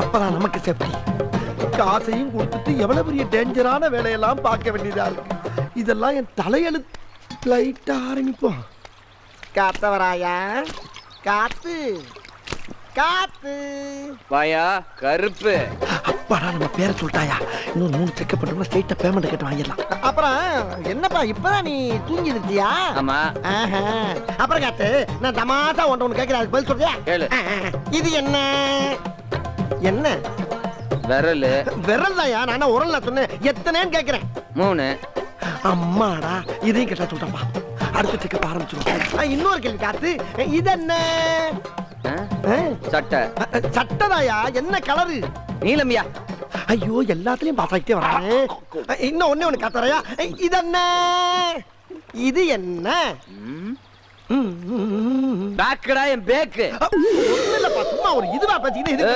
அப்பதான் நமக்கு சேஃப்டி. காசையும் கொடுத்துட்டு எவ்வளவு பெரிய டேஞ்சரான வேலையெல்லாம் பார்க்க வேண்டியதா இருக்கு. இதெல்லாம் என் தலையெழுத்து. லைட்டா ஆரம்பிப்போம். காத்தவராயா, காத்து காத்து வாயா கருப்பு. அப்பாடா நம்ம பேரை சொல்லிட்டாயா. இன்னொரு 3 செக்கப் பண்ணோம்னா ஸ்ட்ரைட்டா பேமெண்ட் கேட்டு வாங்கிடலாம். அப்புறம் என்னப்பா இப்பதான் நீ தூங்கி இருந்தியா? ஆமா. அப்புறம் காத்து நான் தமாசா ஒன்று கேட்கிறேன், அதுக்கு பதில் சொல்றியா? கேளு. இது என்ன என்ன விரல். விரல் தாயா, நான் உரல் சொன்னேன். எத்தனைன்னு கேட்கிறேன். 3. அம்மாடா இதையும் கேட்டா சொல்றப்பா. அடுத்த செக்கப் ஆரம்பிச்சிடும். இன்னொரு கேள்வி காத்து, இது என்ன? சட்டை. சட்டதாயா, என்ன கலரு? நீலம்யா. ஐயோ எல்லாத்துலயும் பாஸ் ஆகிட்டே வரானே. இன்னும் ஒண்ணு காத்தறையா, இது என்ன? இது என்ன? பேக்குடா என் பேக்கு. ஒண்ணு இல்லப்பா, சும்மா ஒரு இதுவா பேசிக்கிட்டு இது